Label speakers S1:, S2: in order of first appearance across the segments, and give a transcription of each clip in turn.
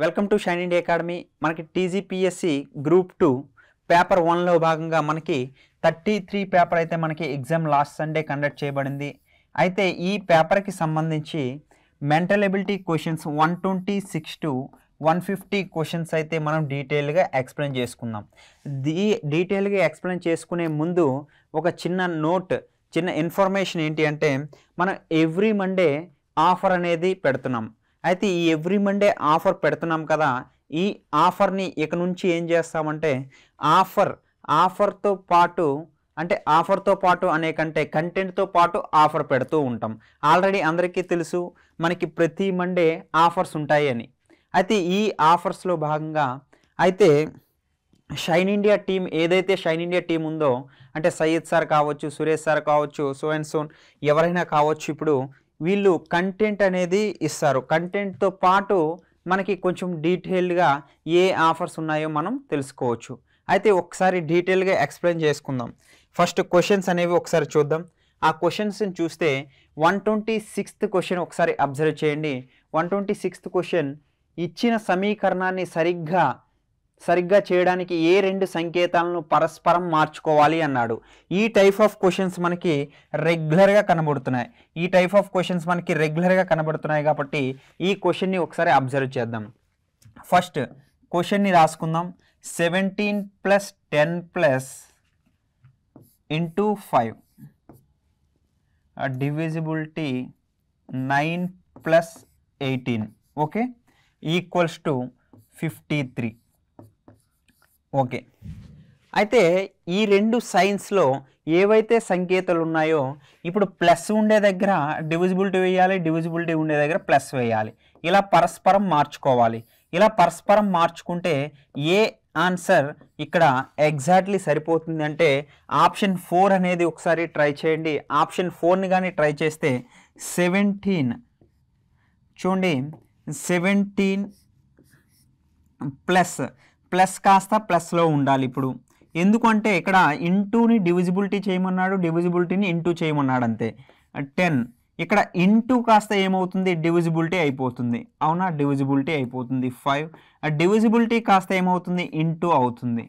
S1: Welcome to shine India academy. మనకి TGPSC group 2 paper 1లో భాగంగా మనకి 33 పేపర్ అయితే మనకి ఎగ్జామ్ లాస్ట్ సండే కండక్ట్ చేయబడింది. అయితే ఈ పేపర్కి సంబంధించి mental ability questions 126 to 150 questions అయితే మనం డీటెయిల్గా ఎక్స్ప్లెయిన్ చేసుకుందాం. డీటెయిల్గా ఎక్స్ప్లెయిన్ చేసుకునే ముందు ఒక చిన్న ఇన్ఫర్మేషన్ ఏంటి అంటే, మనం ఎవ్రీ మండే ఆఫర్ అనేది పెడుతున్నాం. అయితే ఈ ఎవ్రీ మండే ఆఫర్ పెడుతున్నాం కదా, ఈ ఆఫర్ని ఇక నుంచి ఏం చేస్తామంటే ఆఫర్తో పాటు అనే కంటే కంటెంట్తో పాటు ఆఫర్ పెడుతూ ఉంటాం. ఆల్రెడీ అందరికీ తెలుసు మనకి ప్రతి మండే ఆఫర్స్ ఉంటాయి అని. అయితే ఈ ఆఫర్స్లో భాగంగా అయితే షైన్ ఇండియా టీం ఏదైతే షైన్ ఇండియా టీం ఉందో, అంటే సయ్యద్ సార్ కావచ్చు, సురేష్ సార్ కావచ్చు, సో అండ్ సో ఎవరైనా కావచ్చు, ఇప్పుడు వీళ్ళు కంటెంట్ అనేది ఇస్తారు. కంటెంట్తో పాటు మనకి కొంచెం డీటెయిల్డ్గా ఏ ఆఫర్స్ ఉన్నాయో మనం తెలుసుకోవచ్చు. అయితే ఒకసారి డీటెయిల్గా ఎక్స్ప్లెయిన్ చేసుకుందాం. ఫస్ట్ క్వశ్చన్స్ అనేవి ఒకసారి చూద్దాం. ఆ క్వశ్చన్స్ని చూస్తే 126th క్వశ్చన్ ఒకసారి అబ్జర్వ్ చేయండి. 126th క్వశ్చన్, ఇచ్చిన సమీకరణాన్ని సరిగ్గా చేయడానికి ఏ రెండు సంకేతాలను పరస్పరం మార్చుకోవాలి అన్నాడు. ఈ టైప్ ఆఫ్ క్వశ్చన్స్ మనకి రెగ్యులర్గా కనబడుతున్నాయి కాబట్టి ఈ క్వశ్చన్ని ఒకసారి అబ్జర్వ్ చేద్దాం. ఫస్ట్ క్వశ్చన్ని రాసుకుందాం. 17 + 10 × 5 divisibility 9 + 18 okay equals to 53. Okay, అయితే ఈ రెండు సైన్స్లో ఏవైతే సంకేతాలు ఉన్నాయో, ఇప్పుడు ప్లస్ ఉండే దగ్గర డివిజిబిలిటీ వేయాలి, డివిజిబిలిటీ ఉండే దగ్గర ప్లస్ వేయాలి. ఇలా పరస్పరం మార్చుకోవాలి. ఇలా పరస్పరం మార్చుకుంటే ఏ ఆన్సర్ ఇక్కడ ఎగ్జాక్ట్లీ సరిపోతుంది అంటే ఆప్షన్ 4 అనేది ఒకసారి ట్రై చేయండి. ఆప్షన్ 4ని కానీ ట్రై చేస్తే 17 చూడండి, 17 ప్లస్ కాస్త ప్లస్లో ఉండాలి. ఇప్పుడు ఎందుకంటే ఇక్కడ ఇంటూని డివిజిబిలిటీ చేయమన్నాడు, డివిజిబిలిటీని ఇంటూ చేయమన్నాడు అంతే. 10 ఇక్కడ ఇంటూ కాస్త ఏమవుతుంది, డివిజిబిలిటీ అయిపోతుంది. అవునా, డివిజిబిలిటీ అయిపోతుంది. 5 డివిజిబిలిటీ కాస్త ఏమవుతుంది, ఇంటూ అవుతుంది.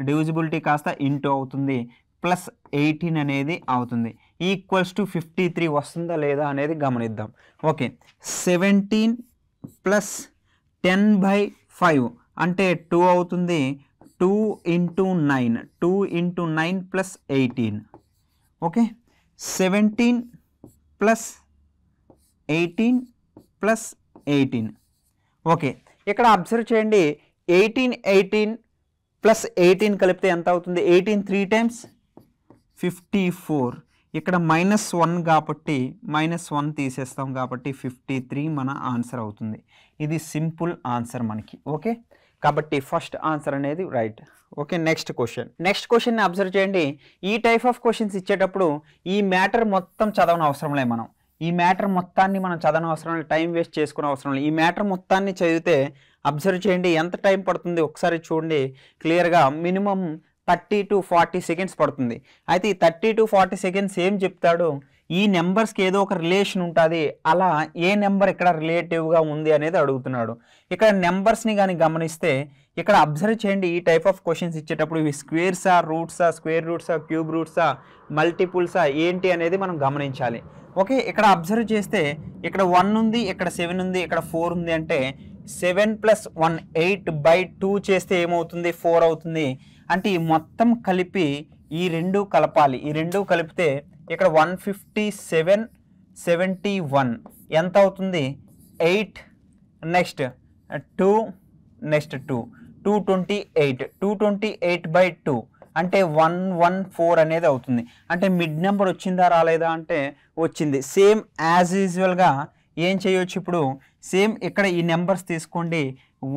S1: డివిజిబిలిటీ కాస్త ఇంటూ అవుతుంది. ప్లస్ 18 అనేది అవుతుంది. ఈక్వల్స్ టు 53 వస్తుందా లేదా అనేది గమనిద్దాం. ఓకే, 17 + 10/5 అంటే 2 అవుతుంది. 2 × 9 2 × 9 + 18 ఓకే. 17 + 18 + 18 ఓకే. ఇక్కడ అబ్జర్వ్ చేయండి, 18 + 18 కలిపితే ఎంత అవుతుంది? 18 3 times 54. ఇక్కడ -1 కాబట్టి -1 తీసేస్తాం కాబట్టి 53 మన ఆన్సర్ అవుతుంది. ఇది సింపుల్ ఆన్సర్ మనకి. ఓకే, కాబట్టి ఫస్ట్ ఆన్సర్ అనేది రైట్. ఓకే, నెక్స్ట్ క్వశ్చన్ని అబ్జర్వ్ చేయండి. ఈ టైప్ ఆఫ్ క్వశ్చన్స్ ఇచ్చేటప్పుడు ఈ మ్యాటర్ మొత్తం చదవని అవసరం లేదు. ఈ మ్యాటర్ మొత్తాన్ని మనం చదవని అవసరం లేదు, టైం వేస్ట్ చేసుకునే అవసరం లేదు. ఈ మ్యాటర్ మొత్తాన్ని చదివితే అబ్జర్వ్ చేయండి ఎంత టైం పడుతుంది ఒకసారి చూడండి క్లియర్గా. మినిమం 30 to 40 seconds పడుతుంది. అయితే ఈ 30 to 40 seconds ఏం చెప్తాడు, ఈ నెంబర్స్కి ఏదో ఒక రిలేషన్ ఉంటుంది, అలా ఏ నెంబర్ ఇక్కడ రిలేటివ్గా ఉంది అనేది అడుగుతున్నాడు. ఇక్కడ నెంబర్స్ని కానీ గమనిస్తే ఇక్కడ అబ్జర్వ్ చేయండి, ఈ టైప్ ఆఫ్ క్వశ్చన్స్ ఇచ్చేటప్పుడు ఇవి స్క్వేర్సా, రూట్సా, స్క్వేర్ రూట్సా, క్యూబ్ రూట్సా, మల్టిపుల్సా ఏంటి అనేది మనం గమనించాలి. ఓకే, ఇక్కడ అబ్జర్వ్ చేస్తే ఇక్కడ 1 ఉంది, ఇక్కడ 7 ఉంది, ఇక్కడ 4 ఉంది. అంటే 7 + 1 8/2 చేస్తే ఏమవుతుంది, 4 అవుతుంది. అంటే ఈ మొత్తం కలిపి ఈ రెండు కలపాలి. ఈ రెండు కలిపితే ఇక్కడ 157 71 ఎంత అవుతుంది, 8 నెక్స్ట్ 2 నెక్స్ట్ 2 228 228/2 అంటే 114 అనేది అవుతుంది. అంటే మిడ్ నెంబర్ వచ్చిందా రాలేదా అంటే వచ్చింది. సేమ్ యాజ్ యూజువల్గా ఏం చేయొచ్చు, ఇప్పుడు సేమ్ ఇక్కడ ఈ నెంబర్స్ తీసుకోండి.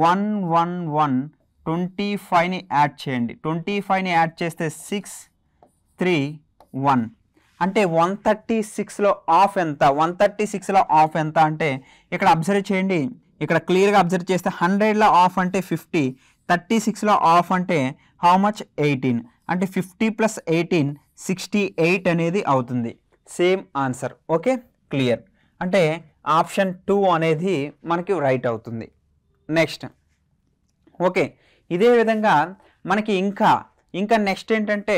S1: 111 25ని యాడ్ చేయండి. 25ని యాడ్ చేస్తే 6 3 1 అంటే 136లో ఆఫ్ ఎంత, 136లో ఆఫ్ ఎంత అంటే ఇక్కడ అబ్జర్వ్ చేయండి. ఇక్కడ క్లియర్గా అబ్జర్వ్ చేస్తే 100లో ఆఫ్ అంటే 50, 36లో ఆఫ్ అంటే హౌ మచ్ 18 అంటే 50 + 18 68 అనేది అవుతుంది. Same answer. Okay, clear. అంటే ఆప్షన్ 2 అనేది మనకి రైట్ అవుతుంది. నెక్స్ట్ ఓకే, ఇదే విధంగా మనకి ఇంకా నెక్స్ట్ ఏంటంటే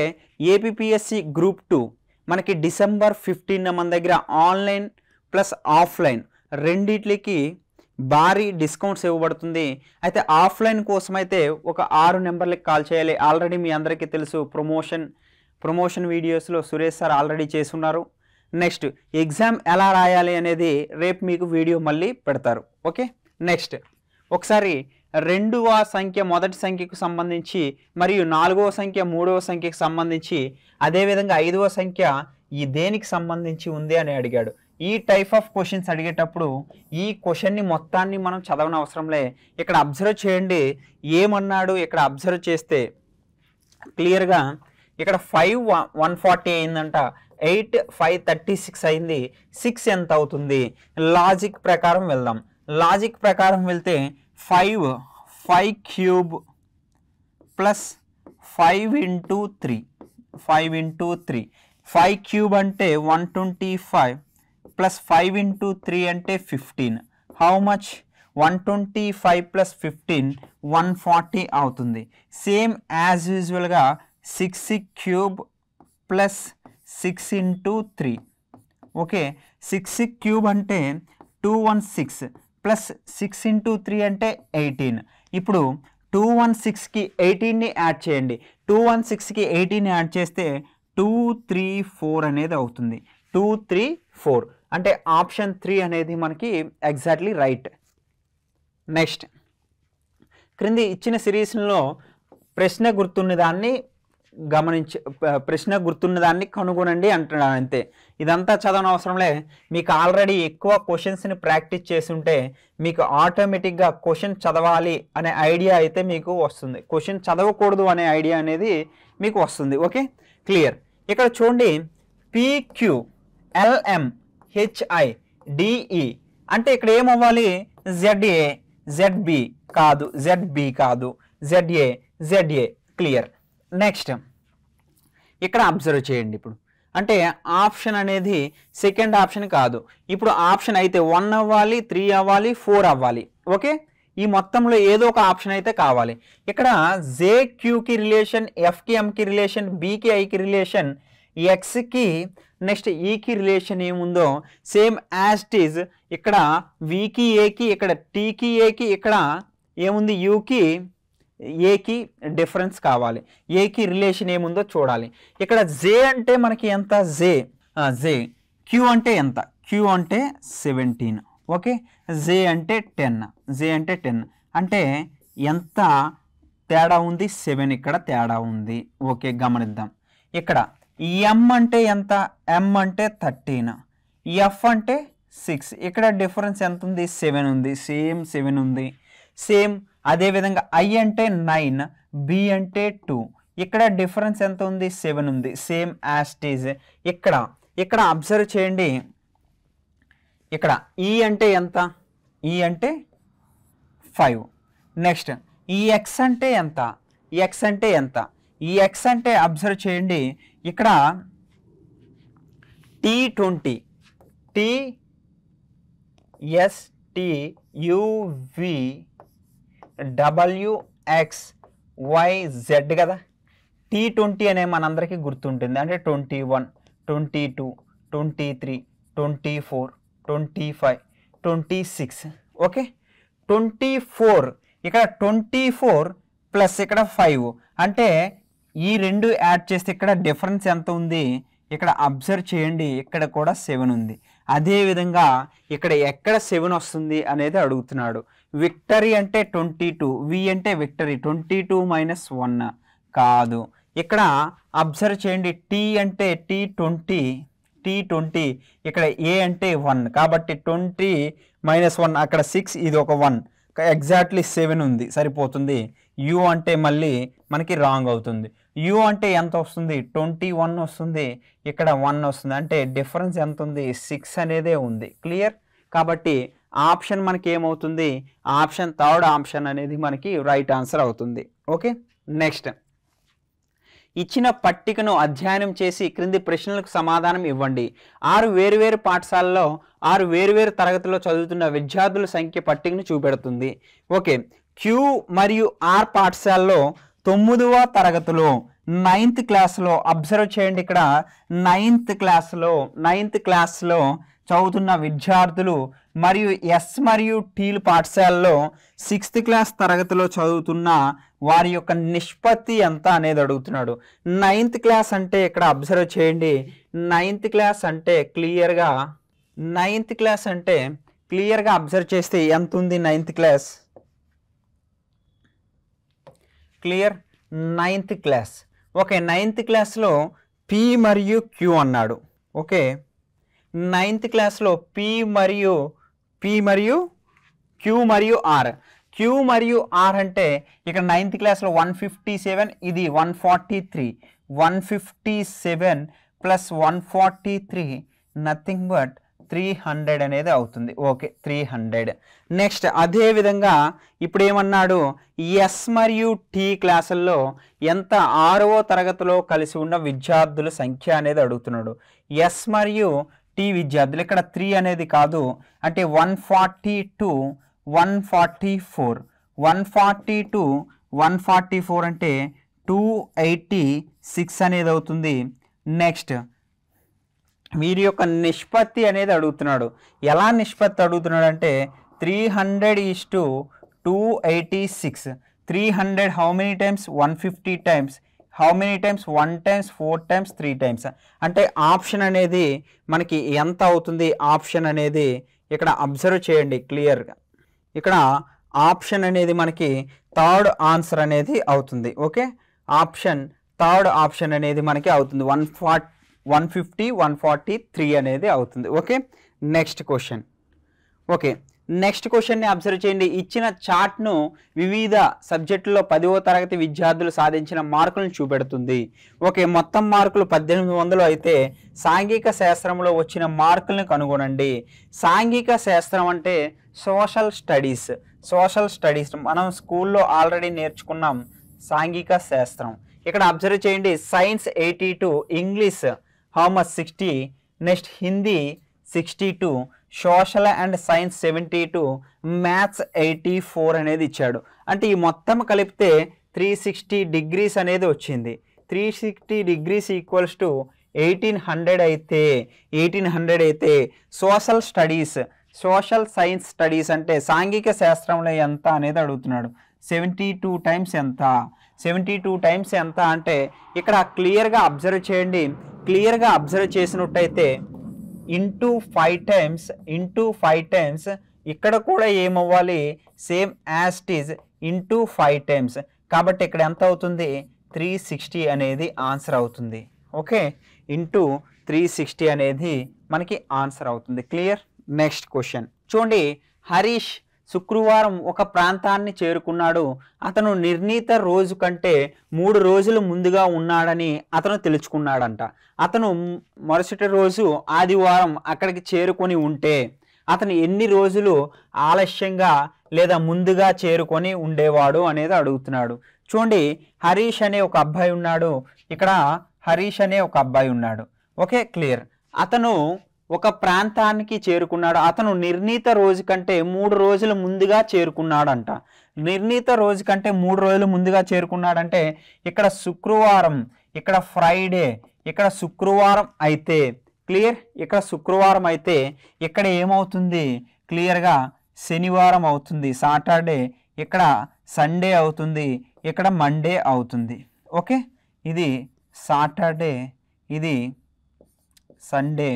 S1: ఏపీపీఎస్సి గ్రూప్ 2 మనకి December 15 మన దగ్గర ఆన్లైన్ ప్లస్ ఆఫ్లైన్ రెండిట్లకి భారీ డిస్కౌంట్స్ ఇవ్వబడుతుంది. అయితే ఆఫ్లైన్ కోసం అయితే ఒక 6 నెంబర్లకి కాల్ చేయాలి. ఆల్రెడీ మీ అందరికీ తెలుసు, ప్రమోషన్ వీడియోస్లో సురేష్ సార్ ఆల్రెడీ చేసున్నారు. నెక్స్ట్ ఎగ్జామ్ ఎలా రాయాలి అనేది రేపు మీకు వీడియో మళ్ళీ పెడతారు. ఓకే, నెక్స్ట్ ఒకసారి 2వ సంఖ్య మొదటి సంఖ్యకు సంబంధించి మరియు 4వ సంఖ్య 3వ సంఖ్యకు సంబంధించి అదేవిధంగా 5వ సంఖ్య ఈ దేనికి సంబంధించి ఉంది అని అడిగాడు. ఈ టైప్ ఆఫ్ క్వశ్చన్స్ అడిగేటప్పుడు ఈ క్వశ్చన్ని మొత్తాన్ని మనం చదవని అవసరంలే. ఇక్కడ అబ్జర్వ్ చేయండి ఏమన్నాడు. ఇక్కడ అబ్జర్వ్ చేస్తే క్లియర్గా ఇక్కడ 5 140 అయిందంట, 8 536 అయింది. 6 ఎంత అవుతుంది? లాజిక్ ప్రకారం వెళ్దాం. లాజిక్ ప్రకారం వెళ్తే 5 క్యూబ్ ప్లస్ 5 ఇంటూ 3 5 క్యూబ్ అంటే 125 ప్లస్ 5 ఇంటూ 3 అంటే 15. How much? 125 ప్లస్ 15 140 అవుతుంది. సేమ్ యాజ్ యూజువల్గా 6 cube plus 6 into 3. Okay, 6 cube అంటే 216 ప్లస్ 6 ఇంటూ 3 అంటే 18. ఇప్పుడు 216కి 18ని యాడ్ చేయండి. 216కి 18ని యాడ్ చేస్తే 234 అనేది అవుతుంది. 234 అంటే ఆప్షన్ 3 అనేది మనకి ఎగ్జాక్ట్లీ రైట్. నెక్స్ట్ క్రింది ఇచ్చిన సిరీస్లో ప్రశ్న గుర్తున్నదాన్ని కనుగొనండి అంటున్నాను. అంతే, ఇదంతా చదవని అవసరంలే. మీకు ఆల్రెడీ ఎక్కువ క్వశ్చన్స్ని ప్రాక్టీస్ చేస్తుంటే మీకు ఆటోమేటిక్గా క్వశ్చన్ చదవాలి అనే ఐడియా అయితే మీకు వస్తుంది, క్వశ్చన్ చదవకూడదు అనే ఐడియా అనేది మీకు వస్తుంది. Okay, clear. ఇక్కడ చూడండి PQ LM HI DE అంటే ఇక్కడ ఏమవ్వాలి? ZA ZB కాదు, ZB కాదు, ZA. క్లియర్. నెక్స్ట్ ఇక్కడ అబ్జర్వ్ చేయండి. ఇప్పుడు అంటే ఆప్షన్ అనేది సెకండ్ ఆప్షన్ కాదు. ఇప్పుడు ఆప్షన్ అయితే 1 అవ్వాలి, 3 అవ్వాలి, 4 అవ్వాలి. ఓకే, ఈ మొత్తంలో ఏదో ఒక ఆప్షన్ అయితే కావాలి. ఇక్కడ JQకి రిలేషన్, Fకి Mకి రిలేషన్, Bకి Iకి రిలేషన్, Xకి నెక్స్ట్ ఈకి రిలేషన్ ఏముందో సేమ్ యాజ్ ఇట్ ఈజ్ ఇక్కడ Vకి Aకి, ఇక్కడ Tకి Aకి, ఇక్కడ ఏముంది యూకి ఏకి డిఫరెన్స్ కావాలి. ఏకి రిలేషన్ ఏముందో చూడాలి. ఇక్కడ జే అంటే మనకి ఎంత? జే. క్యూ అంటే ఎంత? క్యూ అంటే 17. ఓకే, జే అంటే 10. అంటే ఎంత తేడా ఉంది? 7 ఇక్కడ తేడా ఉంది. ఓకే, గమనిద్దాం. ఇక్కడ ఎం అంటే ఎంత? ఎం అంటే 13. ఎఫ్ అంటే 6. ఇక్కడ డిఫరెన్స్ ఎంత ఉంది? 7 ఉంది. సేమ్ 7 ఉంది. సేమ్ అదేవిధంగా ఐ అంటే 9, బి అంటే 2. ఇక్కడ డిఫరెన్స్ ఎంత ఉంది? 7 ఉంది. Same as it is. ఇక్కడ అబ్జర్వ్ చేయండి. ఇక్కడ ఈ అంటే ఎంత? ఈ అంటే 5. నెక్స్ట్ ఈ ఎక్స్ అంటే ఎంత? ఎక్స్ అంటే ఎంత? ఈ ఎక్స్ అంటే అబ్జర్వ్ చేయండి. ఇక్కడ T20 TSTUVWXYZ కదా. T20 అనే మనందరికీ గుర్తుంటుంది. అంటే 21, 22, 23, 24, 25, 26. ఓకే, 24. ఇక్కడ 24 ప్లస్ ఇక్కడ 5 అంటే ఈ రెండు యాడ్ చేస్తే ఇక్కడ డిఫరెన్స్ ఎంత ఉంది? ఇక్కడ అబ్జర్వ్ చేయండి. ఇక్కడ కూడా 7 ఉంది. అదేవిధంగా ఇక్కడ ఎక్కడ 7 వస్తుంది అనేది అడుగుతున్నాడు. విక్టరీ అంటే 22, వి అంటే విక్టరీ 22 - 1 కాదు. ఇక్కడ అబ్జర్వ్ చేయండి. టీ అంటే T20 ఇక్కడ ఏ అంటే 1 కాబట్టి 20 - 1 అక్కడ 6, ఇది ఒక 1, ఎగ్జాక్ట్లీ 7 ఉంది, సరిపోతుంది. యు అంటే మళ్ళీ మనకి రాంగ్ అవుతుంది. యు అంటే ఎంత వస్తుంది? 21 వస్తుంది. ఇక్కడ 1 వస్తుంది. అంటే డిఫరెన్స్ ఎంత ఉంది? 6 అనేదే ఉంది. క్లియర్. కాబట్టి ఆప్షన్ మనకి ఏమవుతుంది? ఆప్షన్ థర్డ్ ఆప్షన్ అనేది మనకి రైట్ ఆన్సర్ అవుతుంది. ఓకే, నెక్స్ట్ ఇచ్చిన పట్టికను అధ్యయనం చేసి క్రింది ప్రశ్నలకు సమాధానం ఇవ్వండి. 6 వేరువేరు పాఠశాలలో 6 వేరువేరు తరగతిలో చదువుతున్న విద్యార్థుల సంఖ్య పట్టికను చూపెడుతుంది. ఓకే, క్యూ మరియు ఆర్ పాఠశాలలో 9వ తరగతిలో 9th క్లాస్లో అబ్జర్వ్ చేయండి. ఇక్కడ 9th క్లాస్లో చదువుతున్న విద్యార్థులు మరియు ఎస్ మరియు టీలు పాఠశాలలో 6th క్లాస్ తరగతిలో చదువుతున్న వారి యొక్క నిష్పత్తి ఎంత అనేది అడుగుతున్నాడు. 9th క్లాస్ అంటే ఇక్కడ అబ్జర్వ్ చేయండి. 9th క్లాస్ అంటే క్లియర్గా అబ్జర్వ్ చేస్తే ఎంత ఉంది 9th class? Clear 9th class. Okay, 9th క్లాస్లో పి మరియు క్యూ అన్నాడు. ఓకే, 9th క్లాస్లో పి మరియు క్యూ మరియు ఆర్. క్యూ మరియు ఆర్ అంటే ఇక్కడ 9th క్లాస్లో 157, ఇది 143. 157 ప్లస్ 143 నథింగ్ బట్ 300 అనేది అవుతుంది. ఓకే, 300. నెక్స్ట్ అదేవిధంగా ఇప్పుడు ఏమన్నాడు, ఎస్ మరియు టీ క్లాసుల్లో ఎంత 6వ తరగతిలో కలిసి ఉన్న విద్యార్థుల సంఖ్య అనేది అడుగుతున్నాడు. ఎస్ మరియు టీ విద్యార్థులు, ఇక్కడ 3 అనేది కాదు, అంటే 142 144 142 144 అంటే 286 అనేది అవుతుంది. నెక్స్ట్ వీరి యొక్క నిష్పత్తి అనేది అడుగుతున్నాడు. ఎలా నిష్పత్తి అడుగుతున్నాడు అంటే 300:286. 300 how many times? 150 times. How many times? 1 times, 4 times, 3 times. అంటే ఆప్షన్ అనేది మనకి ఎంత అవుతుంది? ఆప్షన్ అనేది ఇక్కడ అబ్జర్వ్ చేయండి క్లియర్గా. ఇక్కడ ఆప్షన్ అనేది మనకి థర్డ్ ఆన్సర్ అనేది అవుతుంది. ఓకే, థర్డ్ ఆప్షన్ అనేది మనకి అవుతుంది. 150 143 అనేది అవుతుంది. Okay, next question. Okay, next క్వశ్చన్ని అబ్జర్వ్ చేయండి. ఇచ్చిన చార్ట్ను వివిధ సబ్జెక్టుల్లో 10వ తరగతి విద్యార్థులు సాధించిన మార్కులను చూపెడుతుంది. ఓకే, మొత్తం మార్కులు 1800 అయితే సాంఘిక శాస్త్రంలో వచ్చిన మార్కులను కనుగొనండి. సాంఘిక శాస్త్రం అంటే సోషల్ స్టడీస్ మనం స్కూల్లో ఆల్రెడీ నేర్చుకున్నాం సాంఘిక శాస్త్రం. ఇక్కడ అబ్జర్వ్ చేయండి. Science 82, English how much 60, next Hindi 62, social and science 72, maths 84 అనేది ఇచ్చాడు. అంటే ఈ మొత్తం కలిపితే 360 డిగ్రీస్ అనేది వచ్చింది. 360 డిగ్రీస్ ఈక్వల్స్ టు 1800 అయితే సోషల్ సైన్స్ స్టడీస్ అంటే సాంఘిక శాస్త్రంలో ఎంత అనేది అడుగుతున్నాడు. 72 టైమ్స్ ఎంత? 72 టైమ్స్ ఎంత అంటే ఇక్కడ క్లియర్గా అబ్జర్వ్ చేయండి. క్లియర్గా అబ్జర్వ్ చేసినట్టయితే ఇంటూ 5 టైమ్స్ ఇక్కడ కూడా ఏమవ్వాలి? Same as it is into 5 times. కాబట్టి ఇక్కడ ఎంత అవుతుంది? 360 అనేది ఆన్సర్ అవుతుంది. ఓకే, ఇంటూ 360 అనేది మనకి ఆన్సర్ అవుతుంది. క్లియర్. నెక్స్ట్ క్వశ్చన్ చూడండి. హరీష్ శుక్రవారం ఒక ప్రాంతాన్ని చేరుకున్నాడు. అతను నిర్ణీత రోజు కంటే 3 రోజులు ముందుగా ఉన్నాడని అతను తెలుసుకున్నాడంట. అతను మరుసటి రోజు ఆదివారం అక్కడికి చేరుకొని ఉంటే అతను ఎన్ని రోజులు ఆలస్యంగా లేదా ముందుగా చేరుకొని ఉండేవాడు అనేది అడుగుతున్నాడు. చూడండి, హరీష్ అనే ఒక అబ్బాయి ఉన్నాడు. ఇక్కడ హరీష్ అనే ఒక అబ్బాయి ఉన్నాడు. Okay, clear. అతను ఒక ప్రాంతానికి చేరుకున్నాడు. అతను నిర్ణీత రోజు కంటే 3 రోజులు ముందుగా చేరుకున్నాడంట. నిర్ణీత రోజు కంటే 3 రోజులు ముందుగా చేరుకున్నాడంటే ఇక్కడ శుక్రవారం, ఇక్కడ ఫ్రైడే, ఇక్కడ శుక్రవారం అయితే క్లియర్. ఇక్కడ శుక్రవారం అయితే ఇక్కడ ఏమవుతుంది? క్లియర్గా శనివారం అవుతుంది, సాటర్డే. ఇక్కడ సండే అవుతుంది, ఇక్కడ మండే అవుతుంది. ఓకే, ఇది సాటర్డే, ఇది సండే,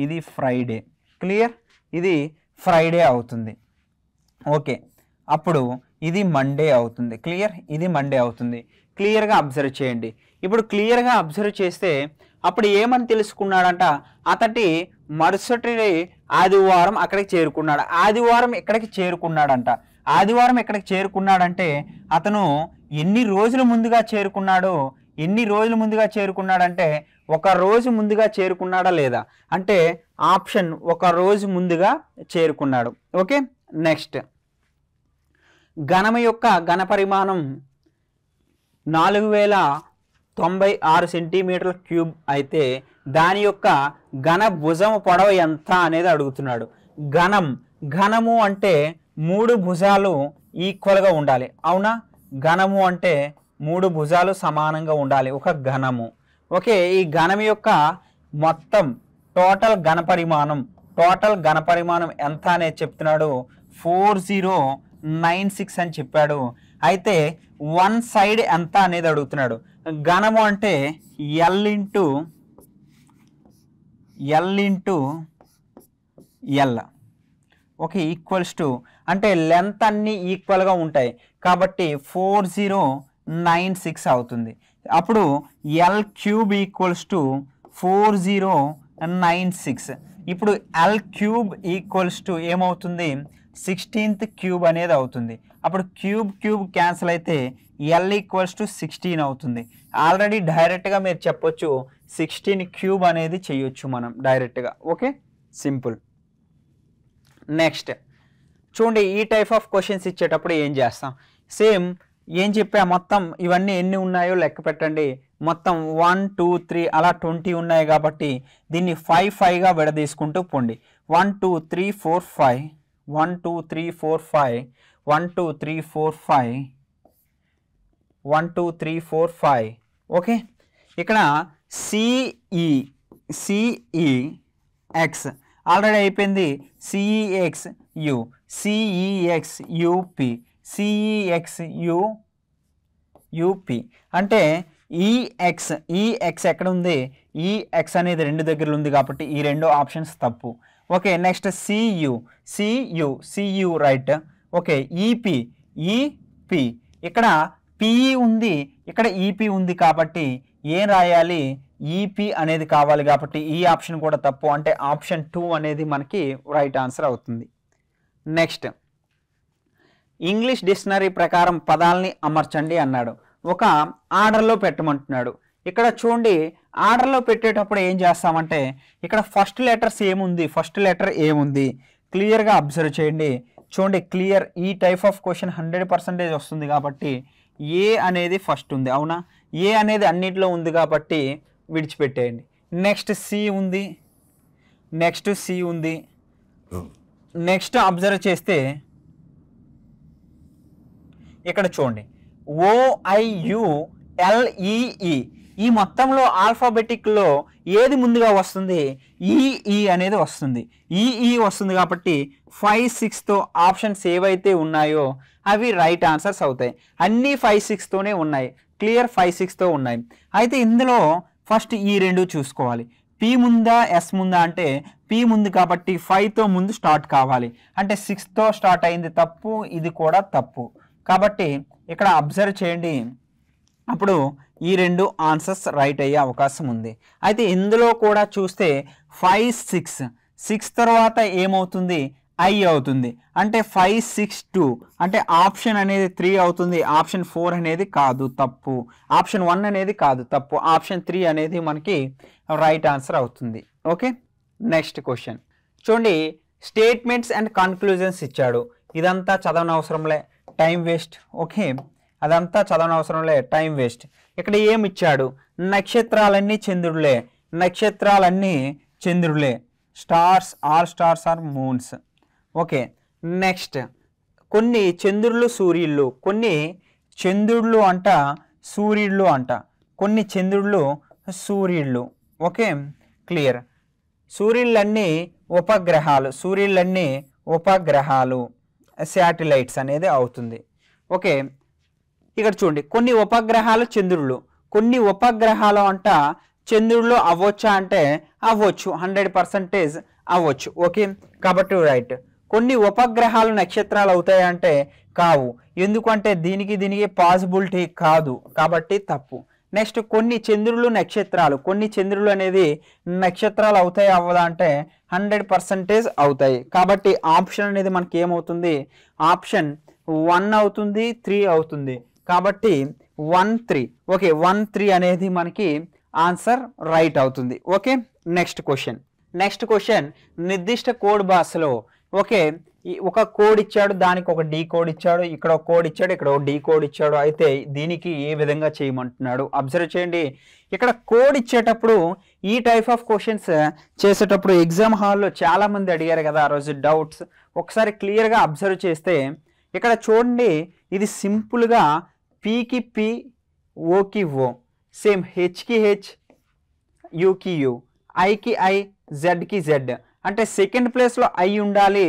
S1: ఇది ఫ్రైడే. క్లియర్, ఇది ఫ్రైడే అవుతుంది. ఓకే, అప్పుడు ఇది మండే అవుతుంది. క్లియర్, ఇది మండే అవుతుంది. క్లియర్గా అబ్జర్వ్ చేయండి. ఇప్పుడు క్లియర్గా అబ్జర్వ్ చేస్తే అప్పుడు ఏమని తెలుసుకున్నాడంట? అతడి మరుసటి ఆదివారం అక్కడికి చేరుకున్నాడు. ఆదివారం ఎక్కడికి చేరుకున్నాడంట? ఆదివారం ఎక్కడికి చేరుకున్నాడంటే అతను ఎన్ని రోజులు ముందుగా చేరుకున్నాడు? ఎన్ని రోజులు ముందుగా చేరుకున్నాడంటే 1 రోజు ముందుగా చేరుకున్నాడా లేదా అంటే ఆప్షన్ 1 రోజు ముందుగా చేరుకున్నాడు. ఓకే, నెక్స్ట్ ఘనము యొక్క ఘన పరిమాణం 4096 సెంటీమీటర్ల క్యూబ్ అయితే దాని యొక్క ఘన భుజం పొడవు ఎంత అనేది అడుగుతున్నాడు. ఘనము అంటే 3 భుజాలు ఈక్వల్గా ఉండాలి, అవునా? ఘనము అంటే 3 భుజాలు సమానంగా ఉండాలి ఒక ఘనము. ఓకే, ఈ ఘనం యొక్క మొత్తం టోటల్ ఘనపరిమాణం ఎంత అనేది చెప్తున్నాడు, 4096 అని చెప్పాడు. అయితే వన్ సైడ్ ఎంత అనేది అడుగుతున్నాడు. ఘనము అంటే L into L, okay, equals to అంటే లెంత్ అన్నీ ఈక్వల్గా ఉంటాయి కాబట్టి 4096 అవుతుంది. అప్పుడు ఎల్ క్యూబ్ ఈక్వల్స్ టు 4096. ఇప్పుడు ఎల్ క్యూబ్ ఈక్వల్స్ టు ఏమవుతుంది, 16th క్యూబ్ అనేది అవుతుంది. అప్పుడు క్యూబ్ క్యాన్సిల్ అయితే ఎల్ ఈక్వల్స్ టు 16 అవుతుంది. ఆల్రెడీ డైరెక్ట్గా మీరు చెప్పొచ్చు 16 క్యూబ్ అనేది చేయొచ్చు మనం డైరెక్ట్గా. Okay, simple. నెక్స్ట్ చూడండి, ఈ టైప్ ఆఫ్ క్వశ్చన్స్ ఇచ్చేటప్పుడు ఏం చేస్తాం, సేమ్ ఏం చెప్పా, మొత్తం ఇవన్నీ ఎన్ని ఉన్నాయో లెక్క పెట్టండి. మొత్తం 1 2 3 అలా 20 ఉన్నాయి కాబట్టి దీన్ని 5గా విడదీసుకుంటూ పోండి. 1 2 3 4 5 1 2 3 4 5 1 2 3 4 5 1 2 3 4 5. ఓకే, ఇక్కడ సిఈఎక్స్ ఆల్రెడీ అయిపోయింది. సిఈఎక్స్యు సిఈఎక్స్యుపి సిఈఎక్స్యుపి అంటే ఈఎక్స్ ఎక్కడ ఉంది, ఈఎక్స్ అనేది 2 దగ్గరలో ఉంది కాబట్టి ఈ 2 ఆప్షన్స్ తప్పు. Okay, next CU right. Okay, EP ఇక్కడ పిఈ ఉంది, ఇక్కడ ఈపి ఉంది కాబట్టి ఏం రాయాలి, ఈపి అనేది కావాలి కాబట్టి ఈ ఆప్షన్ కూడా తప్పు. అంటే ఆప్షన్ 2 అనేది మనకి రైట్ ఆన్సర్ అవుతుంది. నెక్స్ట్ ఇంగ్లీష్ డిక్షనరీ ప్రకారం పదాలని అమర్చండి అన్నాడు. ఒక ఆర్డర్లో పెట్టమంటున్నాడు. ఇక్కడ చూడండి, ఆర్డర్లో పెట్టేటప్పుడు ఏం చేస్తామంటే ఇక్కడ ఫస్ట్ లెటర్ ఏముంది క్లియర్గా అబ్జర్వ్ చేయండి. చూడండి క్లియర్, ఈ టైప్ ఆఫ్ క్వశ్చన్ 100% వస్తుంది కాబట్టి ఏ అనేది ఫస్ట్ ఉంది, అవునా? ఏ అనేది అన్నిటిలో ఉంది కాబట్టి విడిచిపెట్టేయండి. నెక్స్ట్ సి ఉంది. నెక్స్ట్ అబ్జర్వ్ చేస్తే ఇక్కడ చూడండి OIULEE, ఈ మొత్తంలో ఆల్ఫాబెటిక్లో ఏది ముందుగా వస్తుంది, ఈఈ అనేది వస్తుంది. ఈఈ వస్తుంది కాబట్టి 5 6తో ఆప్షన్స్ ఏవైతే ఉన్నాయో అవి రైట్ ఆన్సర్స్ అవుతాయి. అన్నీ 5 6తోనే ఉన్నాయి, క్లియర్ 5 6తో ఉన్నాయి. అయితే ఇందులో ఫస్ట్ ఈ 2 చూసుకోవాలి. పి ముందా ఎస్ ముందా అంటే పి ముందు కాబట్టి 5తో ముందు స్టార్ట్ కావాలి. అంటే 6తో స్టార్ట్ అయింది తప్పు, ఇది కూడా తప్పు. కాబట్టి ఇక్కడ అబ్జర్వ్ చేయండి, అప్పుడు ఈ 2 ఆన్సర్స్ రైట్ అయ్యే అవకాశం ఉంది. అయితే ఇందులో కూడా చూస్తే 5 6 తర్వాత ఏమవుతుంది, ఐ అవుతుంది. అంటే 5 6 2 అంటే ఆప్షన్ అనేది 3 అవుతుంది. ఆప్షన్ 4 అనేది కాదు, తప్పు. ఆప్షన్ 1 అనేది కాదు, తప్పు. ఆప్షన్ 3 అనేది మనకి రైట్ ఆన్సర్ అవుతుంది. ఓకే, నెక్స్ట్ క్వశ్చన్ చూడండి, స్టేట్మెంట్స్ అండ్ కన్క్లూజన్స్ ఇచ్చాడు. ఇదంతా చదవనవసరంలే, టైం వేస్ట్. ఓకే, అదంతా చదవనవసరంలే, టైం వేస్ట్. ఇక్కడ ఏమి ఇచ్చాడు, నక్షత్రాలన్నీ చంద్రులే, stars, all stars are moons. Okay, next కొన్ని చంద్రులు సూర్యుళ్ళు, కొన్ని చంద్రుళ్ళు అంట సూర్యుళ్ళు అంట, కొన్ని చంద్రుళ్ళు సూర్యుళ్ళు. Okay, clear. సూర్యులన్నీ ఉపగ్రహాలు శాటిలైట్స్ అనేది అవుతుంది. ఓకే, ఇక్కడ చూడండి, కొన్ని ఉపగ్రహాలు చంద్రుళ్ళు, కొన్ని ఉపగ్రహాలు అంట చంద్రుళ్ళు అవ్వచ్చా అంటే అవ్వచ్చు, 100% అవ్వచ్చు. ఓకే, కాబట్టి రైట్. కొన్ని ఉపగ్రహాలు నక్షత్రాలు అవుతాయంటే కావు, ఎందుకంటే దీనికి పాసిబిలిటీ కాదు కాబట్టి తప్పు. నెక్స్ట్ కొన్ని చంద్రులు నక్షత్రాలు, కొన్ని చంద్రులు అనేది నక్షత్రాలు అవుతాయి అవ్వదా అంటే 100% అవుతాయి. కాబట్టి ఆప్షన్ అనేది మనకి ఏమవుతుంది, ఆప్షన్ 1 అవుతుంది, 3 అవుతుంది. కాబట్టి 1 3. ఓకే, 1 3 అనేది మనకి ఆన్సర్ రైట్ అవుతుంది. ఓకే, నెక్స్ట్ క్వశ్చన్ నిర్దిష్ట కోడ్ భాషలో. ఓకే, ఒక కోడ్ ఇచ్చాడు, దానికి ఒక డీ కోడ్ ఇచ్చాడు, ఇక్కడ ఒక కోడ్ ఇచ్చాడు, ఇక్కడ ఒక డీ కోడ్ ఇచ్చాడు. అయితే దీనికి ఏ విధంగా చేయమంటున్నాడు అబ్జర్వ్ చేయండి. ఇక్కడ కోడ్ ఇచ్చేటప్పుడు ఈ టైప్ ఆఫ్ క్వశ్చన్స్ చేసేటప్పుడు ఎగ్జామ్ హాల్లో చాలామంది అడిగారు కదా ఆ రోజు డౌట్స్, ఒకసారి క్లియర్గా అబ్జర్వ్ చేస్తే ఇక్కడ చూడండి, ఇది సింపుల్గా పీకి పి, ఓకి ఓ, సేమ్ హెచ్కి హెచ్, యూకి యూ, ఐకి ఐ, జెడ్కి జెడ్. అంటే సెకండ్ ప్లేస్లో ఐ ఉండాలి,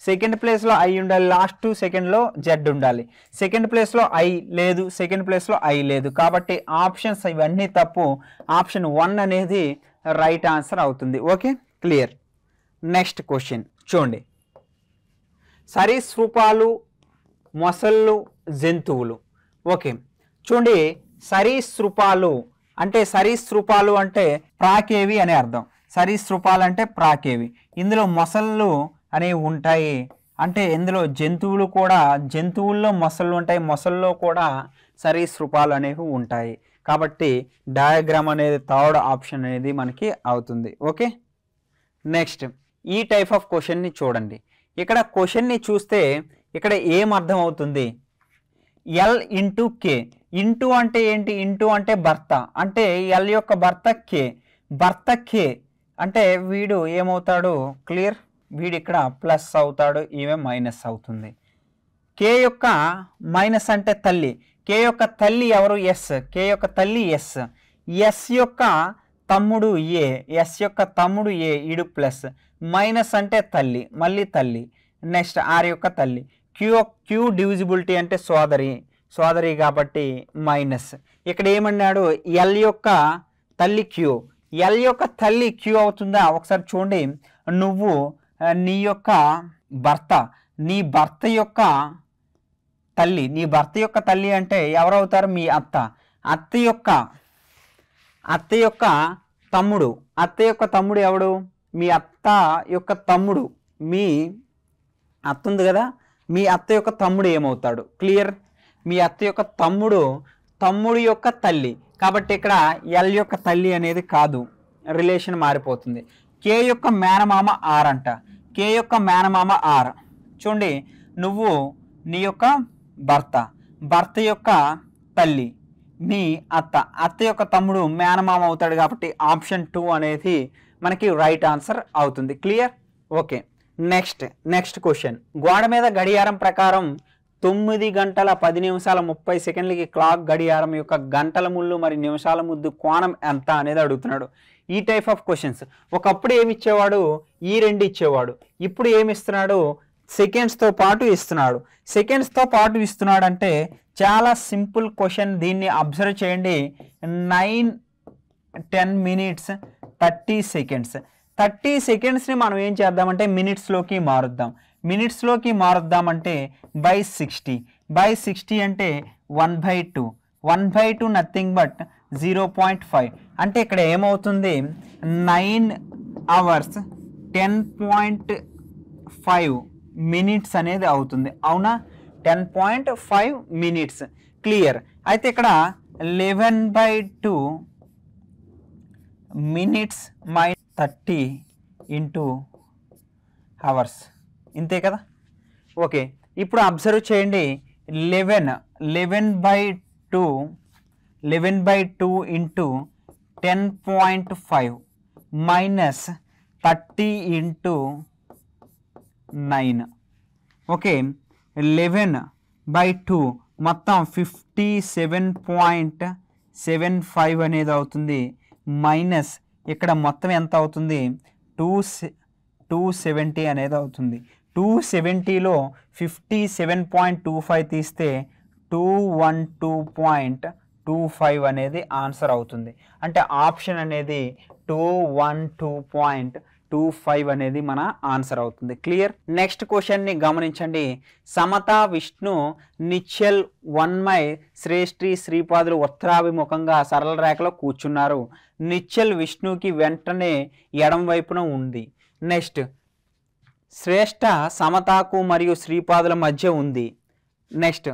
S1: సెకండ్ ప్లేస్లో ఐ ఉండాలి, లాస్ట్ సెకండ్లో జెడ్ ఉండాలి. సెకండ్ ప్లేస్లో ఐ లేదు, సెకండ్ ప్లేస్లో ఐ లేదు, కాబట్టి ఆప్షన్స్ ఇవన్నీ తప్పు. ఆప్షన్ 1 అనేది రైట్ ఆన్సర్ అవుతుంది. Okay, clear. నెక్స్ట్ క్వశ్చన్ చూడండి, సరీసృపాలు, మొసళ్ళు, జంతువులు. ఓకే చూడండి, సరీసృపాలు అంటే ప్రాకేవి అనే అర్థం. సరీసృపాలు అంటే ప్రాకేవి. ఇందులో మొసళ్ళు అనేవి ఉంటాయి, అంటే ఇందులో జంతువుల్లో మొసళ్ళు ఉంటాయి, మొసల్లో కూడా సరీసృపాలు అనేవి ఉంటాయి. కాబట్టి డయాగ్రామ్ అనేది థర్డ్ ఆప్షన్ అనేది మనకి అవుతుంది. ఓకే, నెక్స్ట్ ఈ టైప్ ఆఫ్ క్వశ్చన్ని చూడండి. ఇక్కడ క్వశ్చన్ని చూస్తే ఇక్కడ ఏం అర్థం అవుతుంది? ఎల్ ఇంటూ కే. ఇంటూ అంటే ఏంటి? ఇంటూ అంటే భర్త, అంటే ఎల్ యొక్క భర్త కే అంటే వీడు ఏమవుతాడు? క్లియర్, వీడు ఇక్కడ ప్లస్ అవుతాడు, ఈమె మైనస్ అవుతుంది. కే యొక్క మైనస్ అంటే తల్లి. కే యొక్క తల్లి ఎవరు? ఎస్. కే యొక్క తల్లి ఎస్. ఎస్ యొక్క తమ్ముడు ఏ. ఎస్ యొక్క తమ్ముడు ఏ, ఈడు ప్లస్. మైనస్ అంటే తల్లి, మళ్ళీ తల్లి. నెక్స్ట్ ఆర్ యొక్క తల్లి. క్యూ డివిజిబిలిటీ అంటే సోదరి కాబట్టి మైనస్. ఇక్కడ ఏమన్నాడు? ఎల్ యొక్క తల్లి క్యూ. ఎల్ యొక్క తల్లి క్యూ అవుతుందా? ఒకసారి చూడండి, నువ్వు నీ భర్త యొక్క తల్లి అంటే ఎవరవుతారు? మీ అత్త. అత్త యొక్క తమ్ముడు ఎవడు? మీ అత్త యొక్క తమ్ముడు. మీ అత్త ఉంది కదా, మీ అత్త యొక్క తమ్ముడు ఏమవుతాడు? క్లియర్, మీ అత్త యొక్క తమ్ముడు యొక్క తల్లి. కాబట్టి ఇక్కడ ఎల్ యొక్క తల్లి అనేది కాదు, రిలేషన్ మారిపోతుంది. కే యొక్క మేనమామ ఆర్ అంట. కే యొక్క మేనమామ ఆర్. చూడండి, నువ్వు నీ యొక్క భర్త యొక్క తల్లి మీ అత్త యొక్క తమ్ముడు మేనమామ అవుతాడు. కాబట్టి ఆప్షన్ 2 అనేది మనకి రైట్ ఆన్సర్ అవుతుంది. Clear, okay. Next question. గోడ మీద గడియారం ప్రకారం 9:10:30 క్లాక్ గడియారం యొక్క గంటల ముళ్ళు మరి నిమిషాల ముద్దు కోణం ఎంత అనేది అడుగుతున్నాడు. ఈ టైప్ ఆఫ్ క్వశ్చన్స్ ఒకప్పుడు ఏమి ఇచ్చేవాడు? ఈ 2 ఇచ్చేవాడు. ఇప్పుడు ఏమి ఇస్తున్నాడు? సెకండ్స్తో పాటు ఇస్తున్నాడు. అంటే చాలా సింపుల్ క్వశ్చన్, దీన్ని అబ్జర్వ్ చేయండి. 9:10 minutes 30 seconds. 30 secondsని మనం ఏం చేద్దామంటే మినిట్స్లోకి మారుద్దామంటే బై 60 అంటే 1/2. 1/2 నథింగ్ బట్ 0.5. అంటే ఇక్కడ ఏమవుతుంది? 9 hours 10.5 minutes అనేది అవుతుంది. అవునా? 10.5 minutes. క్లియర్. అయితే ఇక్కడ 11/2 minutes - 30 into hours. ఇంతే కదా? ఓకే, ఇప్పుడు అబ్జర్వ్ చేయండి. 11/2 into 10.5 minus 30 into 9. ఓకే, 11/2 మొత్తం 57.75 అనేది అవుతుంది. మైనస్ ఇక్కడ మొత్తం ఎంత అవుతుంది? 270 అనేది అవుతుంది. 270లో 57.25 తీస్తే 212.25 అనేది ఆన్సర్ అవుతుంది. అంటే ఆప్షన్ అనేది 212.25 అనేది మన ఆన్సర్ అవుతుంది. క్లియర్. నెక్స్ట్ క్వశ్చన్ని గమనించండి. సమత, విష్ణు, నిశ్చల్, వన్మయ్, శ్రేష్ఠి, శ్రీపాదులు ఉత్తరాభిముఖంగా సరళ రేఖలో కూర్చున్నారు. నిశ్చల్ విష్ణుకి వెంటనే ఎడం వైపున ఉంది. నెక్స్ట్ శ్రేష్ఠ సమతాకు మరియు శ్రీపాదుల మధ్య ఉంది. నెక్స్ట్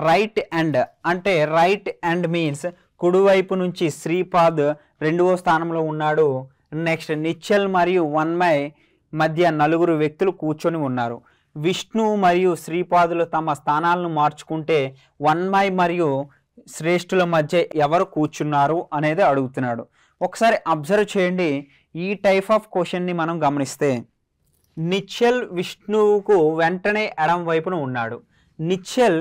S1: రైట్ ఎండ్ అంటే రైట్ ఎండ్ మీన్స్ కుడివైపు నుంచి శ్రీపాద్ 2వ స్థానంలో ఉన్నాడు. నెక్స్ట్ నిశ్చల్ మరియు వన్మయ్ మధ్య 4 వ్యక్తులు కూర్చొని ఉన్నారు. విష్ణు మరియు శ్రీపాదులు తమ స్థానాలను మార్చుకుంటే వన్మయ్ మరియు శ్రేష్ఠుల మధ్య ఎవరు కూర్చున్నారు అనేది అడుగుతున్నాడు. ఒకసారి అబ్జర్వ్ చేయండి. ఈ టైప్ ఆఫ్ క్వశ్చన్ని మనం గమనిస్తే నిశ్చల్ విష్ణువుకు వెంటనే ఎడం వైపున ఉన్నాడు. నిశ్చల్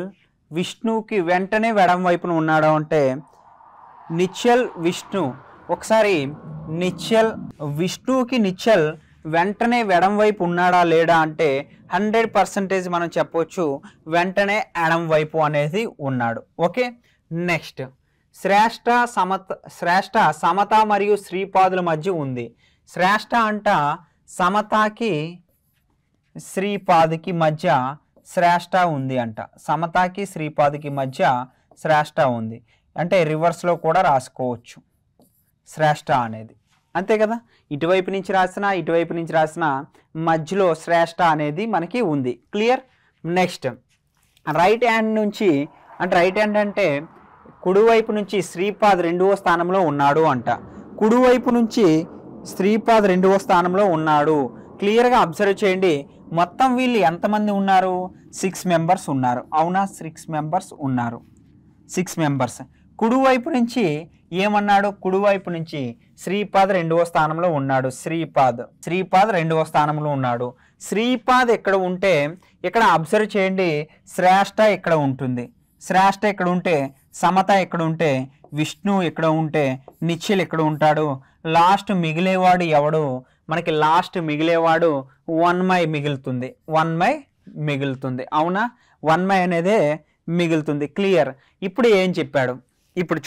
S1: విష్ణువుకి వెంటనే ఎడం వైపున ఉన్నాడు అంటే నిశ్చల్ విష్ణు, ఒకసారి నిశ్చల్ విష్ణువుకి నిశ్చల్ వెంటనే ఎడం వైపు ఉన్నాడా లేడా అంటే 100% మనం చెప్పొచ్చు వెంటనే ఎడం వైపు అనేది ఉన్నాడు. ఓకే, నెక్స్ట్ శ్రేష్ట సమత మరియు శ్రీపాదుల మధ్య ఉంది. శ్రేష్ట అంట సమతాకి శ్రీపాదికి మధ్య శ్రేష్ట ఉంది అంట. సమతాకి శ్రీపాదికి మధ్య శ్రేష్ట ఉంది అంటే రివర్స్లో కూడా రాసుకోవచ్చు శ్రేష్ట అనేది, అంతే కదా. ఇటువైపు నుంచి రాసిన ఇటువైపు నుంచి రాసిన మధ్యలో శ్రేష్ట అనేది మనకి ఉంది. క్లియర్. నెక్స్ట్ రైట్ హ్యాండ్ నుంచి అంటే రైట్ హ్యాండ్ అంటే కుడివైపు నుంచి శ్రీపాద్ 2వ స్థానంలో ఉన్నాడు అంట. కుడివైపు నుంచి శ్రీపాద్ 2వ స్థానంలో ఉన్నాడు. క్లియర్గా అబ్జర్వ్ చేయండి. మొత్తం వీళ్ళు ఎంతమంది ఉన్నారు? 6 మెంబర్స్ ఉన్నారు. అవునా? 6 మెంబర్స్ ఉన్నారు. 6 మెంబర్స్. కుడివైపు నుంచి ఏమన్నాడు? కుడివైపు నుంచి శ్రీపాద్ 2వ స్థానంలో ఉన్నాడు. శ్రీపాద్ 2వ స్థానంలో ఉన్నాడు. శ్రీపాద్ ఎక్కడ ఉంటే ఇక్కడ అబ్జర్వ్ చేయండి, శ్రేష్ట ఇక్కడ ఉంటుంది. శ్రేష్ట ఇక్కడ ఉంటే సమత ఎక్కడ ఉంటే విష్ణు ఎక్కడ ఉంటే నిశ్చల్ ఎక్కడ ఉంటాడు? లాస్ట్ మిగిలేవాడు ఎవడు? మనకి లాస్ట్ మిగిలేవాడు 1 మై మిగులుతుంది. 1 మై మిగులుతుంది. అవునా? 1 మై అనేదే మిగులుతుంది. క్లియర్. ఇప్పుడు ఏం చెప్పాడు? ఇప్పుడు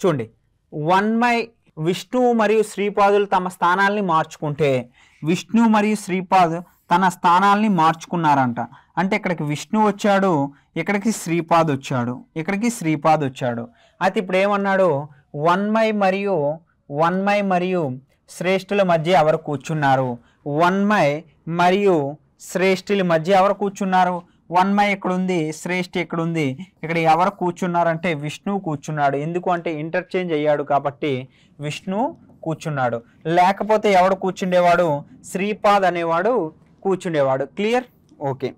S1: చూడండి 1 మై విష్ణు మరియు శ్రీపాదులు తమ స్థానాల్ని మార్చుకుంటే విష్ణు మరియు శ్రీపాద్ తన స్థానాల్ని మార్చుకున్నారంట. అంటే ఇక్కడికి విష్ణు వచ్చాడు, ఇక్కడికి శ్రీపాద్ వచ్చాడు, ఇక్కడికి శ్రీపాద్ వచ్చాడు. అయితే ఇప్పుడు ఏమన్నాడు? 1 మై మరియు శ్రేష్ఠుల మధ్య ఎవరు కూర్చున్నారు? 1 మై మరియు శ్రేష్ఠుల మధ్య ఎవరు కూర్చున్నారు? 1 మై ఎక్కడ ఉంది, శ్రేష్ఠి ఎక్కడ ఉంది? ఇక్కడ ఎవరు కూర్చున్నారంటే విష్ణు కూర్చున్నాడు. ఎందుకు అంటే ఇంటర్చేంజ్ అయ్యాడు కాబట్టి విష్ణు కూర్చున్నాడు. లేకపోతే ఎవడు కూర్చుండేవాడు? శ్రీపాద్ అనేవాడు కూర్చుండేవాడు. క్లియర్. ఓకే,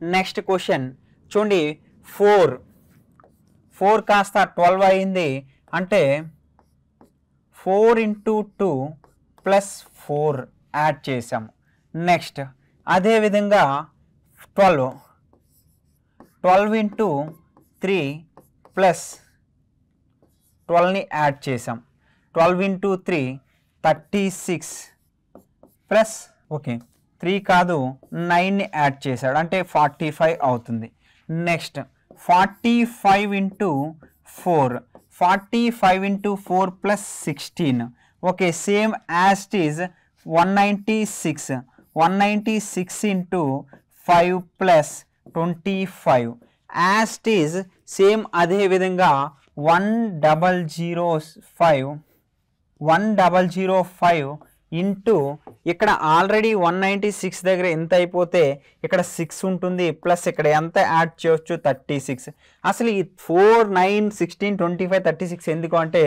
S1: నెక్స్ట్ క్వశ్చన్ చూడండి. 4 కాస్త 12 అయింది అంటే 4 × 2 + 4 యాడ్ చేసాము. నెక్స్ట్ అదేవిధంగా 12 × 3 + 12ని యాడ్ చేసాం. 12 × 3 36 ప్లస్ ఓకే 3 కాదు 9ని యాడ్ చేశాడు అంటే 45 అవుతుంది. Next 45 × 4 + 16 okay same as it is 196 × 5 + 25 as it is same. అదేవిధంగా 1005 ఇంటూ ఇక్కడ ఆల్రెడీ 196 దగ్గర ఎంత అయిపోతే ఇక్కడ 6 ఉంటుంది ప్లస్ ఇక్కడ ఎంత యాడ్ చేయొచ్చు 36. అసలు ఈ 4, 9, 16, 25, 36 ఎందుకు అంటే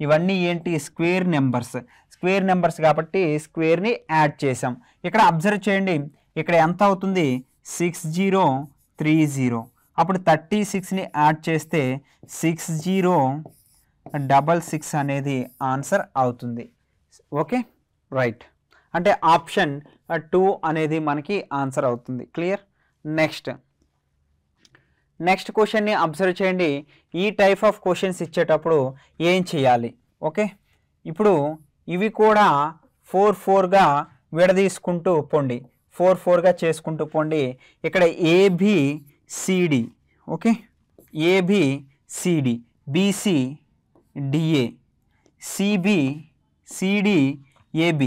S1: ఇవన్నీ ఏంటి? స్క్వేర్ నెంబర్స్ కాబట్టి స్క్వేర్ని యాడ్ చేసాం. ఇక్కడ అబ్జర్వ్ చేయండి, ఇక్కడ ఎంత అవుతుంది? 6030. అప్పుడు 36ని యాడ్ చేస్తే 6066 అనేది ఆన్సర్ అవుతుంది. Okay, right. అంటే ఆప్షన్ 2 అనేది మనకి ఆన్సర్ అవుతుంది. క్లియర్. నెక్స్ట్ క్వశ్చన్ని అబ్జర్వ్ చేయండి. ఈ టైప్ ఆఫ్ క్వశ్చన్స్ ఇచ్చేటప్పుడు ఏం చేయాలి? ఓకే, ఇప్పుడు ఇవి కూడా 4గా విడదీసుకుంటూ పోండి, 4గా చేసుకుంటూ పోండి. ఇక్కడ ABCD okay, ABCD, BC DA, CB CD AB,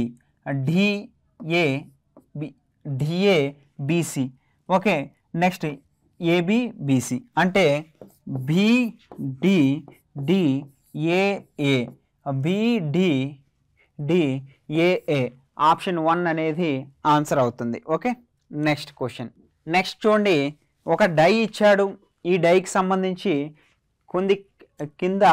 S1: DA BC. Okay, next AB BC అంటే BDDAA, BDDAA ఆప్షన్ 1 అనేది ఆన్సర్ అవుతుంది. Okay, next question. నెక్స్ట్ చూడండి, ఒక డై ఇచ్చాడు. ఈ డైకి సంబంధించి కింద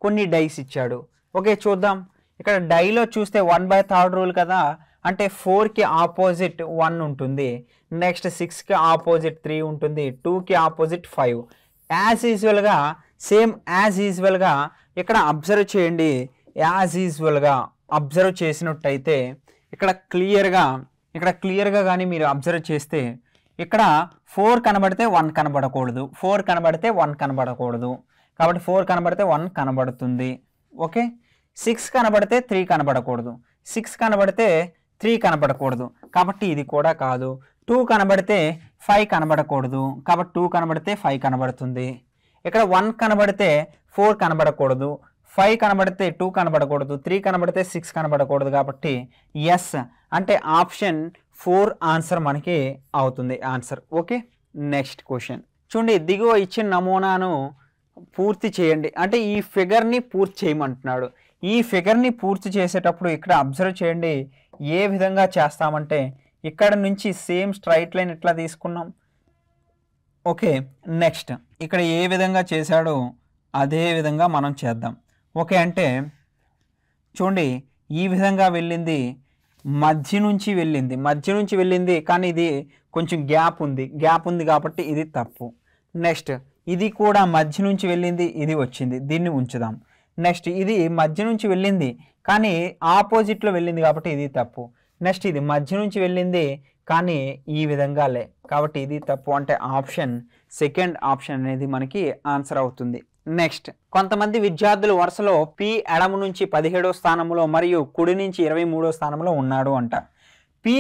S1: కొన్ని డైస్ ఇచ్చాడు. ఓకే, చూద్దాం. ఇక్కడ డైలో చూస్తే 1/3 రూల్ కదా, అంటే 4కి ఆపోజిట్ 1 ఉంటుంది. నెక్స్ట్ 6కి ఆపోజిట్ 3 ఉంటుంది. 2కి ఆపోజిట్ 5. యాజ్ యూజువల్గా ఇక్కడ అబ్జర్వ్ చేయండి, యాజ్ యూజువల్గా అబ్జర్వ్ చేసినట్టయితే ఇక్కడ క్లియర్గా కానీ మీరు అబ్జర్వ్ చేస్తే ఇక్కడ 4 కనబడితే 1 కనబడకూడదు, 4 కనబడితే 1 కనబడకూడదు, కాబట్టి 4 కనబడితే 1 కనబడుతుంది. ఓకే, 6 కనబడితే 3 కనబడకూడదు, 6 కనబడితే 3 కనబడకూడదు, కాబట్టి ఇది కూడా కాదు. 2 కనబడితే 5 కనబడకూడదు, కాబట్టి 2 కనబడితే 5 కనబడుతుంది. ఇక్కడ 1 కనబడితే 4 కనబడకూడదు, 5 కనబడితే 2 కనబడకూడదు, 3 కనబడితే 6 కనబడకూడదు, కాబట్టి ఎస్ అంటే ఆప్షన్ 4 ఆన్సర్ మనకి అవుతుంది ఆన్సర్. ఓకే, నెక్స్ట్ క్వశ్చన్ చూడండి. దిగువ ఇచ్చిన నమూనాను పూర్తి చేయండి, అంటే ఈ ఫిగర్ని పూర్తి చేయమంటున్నాడు. ఈ ఫిగర్ని పూర్తి చేసేటప్పుడు ఇక్కడ అబ్జర్వ్ చేయండి ఏ విధంగా చేస్తామంటే ఇక్కడ నుంచి సేమ్ స్ట్రైట్ లైన్ ఇట్లా తీసుకున్నాం. ఓకే, నెక్స్ట్ ఇక్కడ ఏ విధంగా చేశాడో అదే విధంగా మనం చేద్దాం. ఓకే, అంటే చూడండి ఈ విధంగా వెళ్ళింది, మధ్య నుంచి వెళ్ళింది కానీ ఇది కొంచెం గ్యాప్ ఉంది కాబట్టి ఇది తప్పు. నెక్స్ట్ ఇది కూడా మధ్య నుంచి వెళ్ళింది, ఇది వచ్చింది, దీన్ని ఉంచుదాం. నెక్స్ట్ ఇది మధ్య నుంచి వెళ్ళింది కానీ ఆపోజిట్లో వెళ్ళింది కాబట్టి ఇది తప్పు. నెక్స్ట్ ఇది మధ్య నుంచి వెళ్ళింది కానీ ఈ విధంగా లే, కాబట్టి ఇది తప్పు. అంటే ఆప్షన్ సెకండ్ ఆప్షన్ అనేది మనకి ఆన్సర్ అవుతుంది. నెక్స్ట్ కొంతమంది విద్యార్థులు వరుసలో పి ఎడమ నుంచి 17వ స్థానంలో మరియు కుడి నుంచి 23వ స్థానంలో ఉన్నాడు అంట. పి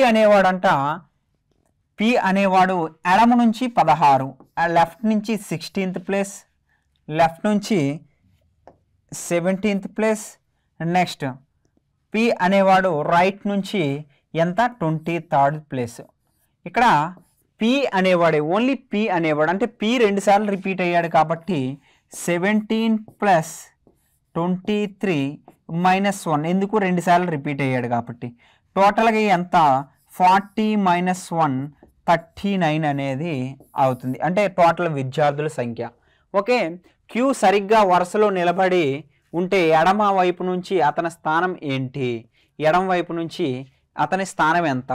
S1: అనేవాడు ఎడమ నుంచి 16, లెఫ్ట్ నుంచి 16th ప్లేస్, లెఫ్ట్ నుంచి 17th ప్లేస్. నెక్స్ట్ పి అనేవాడు రైట్ నుంచి ఎంత 23rd ప్లేస్. ఇక్కడ పి అనేవాడే, ఓన్లీ పి అనేవాడు, అంటే పి 2 సార్లు రిపీట్ అయ్యాడు కాబట్టి 17 ప్లస్ 23 మైనస్ 1, ఎందుకు 2 సార్లు రిపీట్ అయ్యాడు కాబట్టి టోటల్గా ఎంత 40 మైనస్ 1 39 అనేది అవుతుంది, అంటే టోటల్ విద్యార్థుల సంఖ్య. ఓకే, క్యూ సరిగ్గా వరుసలో నిలబడి ఉంటే ఎడమ వైపు నుంచి అతని స్థానం ఏంటి, ఎడమ వైపు నుంచి అతని స్థానం ఎంత?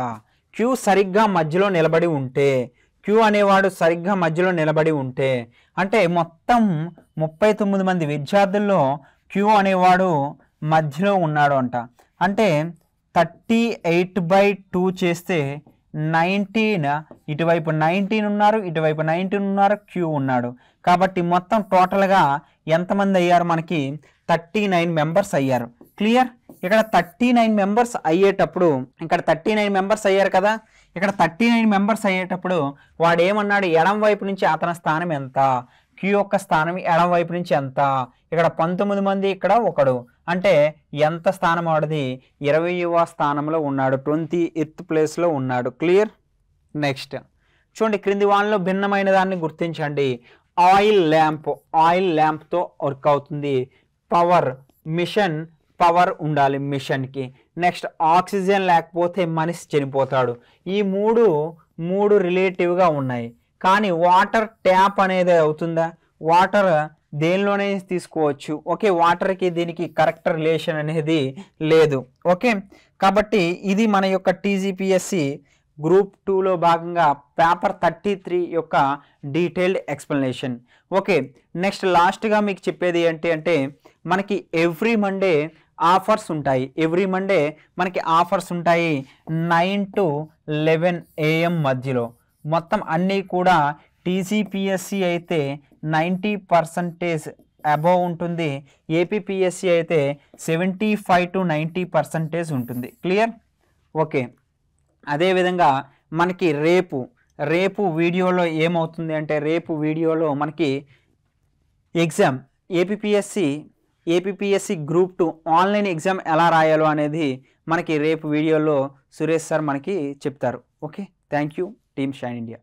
S1: క్యూ సరిగ్గా మధ్యలో నిలబడి ఉంటే, క్యూ అనేవాడు సరిగ్గా మధ్యలో నిలబడి ఉంటే అంటే మొత్తం 39 మంది విద్యార్థుల్లో క్యూ అనేవాడు మధ్యలో ఉన్నాడు అంట. అంటే 38/2 చేస్తే 19, ఇటువైపు 19 ఉన్నారు, ఇటువైపు 19 ఉన్నారు, క్యూ ఉన్నాడు. కాబట్టి మొత్తం టోటల్గా ఎంతమంది అయ్యారు, మనకి 39 మెంబర్స్ అయ్యారు. క్లియర్? ఇక్కడ 39 మెంబర్స్ అయ్యేటప్పుడు, ఇక్కడ 39 మెంబర్స్ అయ్యారు కదా, ఇక్కడ 39 మెంబర్స్ అయ్యేటప్పుడు వాడు ఏమన్నాడు, ఎడం వైపు నుంచి అతని స్థానం ఎంత, క్యూ యొక్క స్థానం ఎడం వైపు నుంచి ఎంత, ఇక్కడ 19 మంది, ఇక్కడ ఒకడు, అంటే ఎంత స్థానం వాడిది 20వ స్థానంలో ఉన్నాడు, 20th ప్లేస్లో ఉన్నాడు. క్లియర్? నెక్స్ట్ చూడండి, క్రింది వాళ్ళలో భిన్నమైన దాన్ని గుర్తించండి. ఆయిల్ ల్యాంప్తో వర్క్ అవుతుంది. పవర్, మిషన్ పవర్ ఉండాలి మిషన్కి. నెక్స్ట్ ఆక్సిజన్ లేకపోతే మనిషి చనిపోతాడు. ఈ మూడు రిలేటివ్గా ఉన్నాయి. కానీ వాటర్ ట్యాప్ అనేది అవుతుందా? వాటర్ దేనిలోనే తీసుకోవచ్చు. ఓకే, వాటర్కి దీనికి కరెక్ట్ రిలేషన్ అనేది లేదు. ఓకే, కాబట్టి ఇది మన యొక్క టీజీపీఎస్సి గ్రూప్ 2లో భాగంగా పేపర్ 33 యొక్క డీటెయిల్డ్ ఎక్స్ప్లెనేషన్. ఓకే, నెక్స్ట్ లాస్ట్గా మీకు చెప్పేది ఏంటి అంటే మనకి ఎవ్రీ మండే ఆఫర్స్ ఉంటాయి. ఎవ్రీ మండే మనకి ఆఫర్స్ ఉంటాయి 9 to 11 AM మధ్యలో. మొత్తం అన్నీ కూడా టీజీపీఎస్సి అయితే 90% అబోవ్ ఉంటుంది. ఏపీపీఎస్సి అయితే 75 to 90% ఉంటుంది. క్లియర్? ఓకే, అదేవిధంగా మనకి రేపు వీడియోలో ఏమవుతుంది అంటే, రేపు వీడియోలో మనకి exam APPSC group 2 online exam ఎలా రాయాలో అనేది మనకి రేపు వీడియోలో సురేష్ సార్ మనకి చెప్తారు. Okay, thank you team shine India.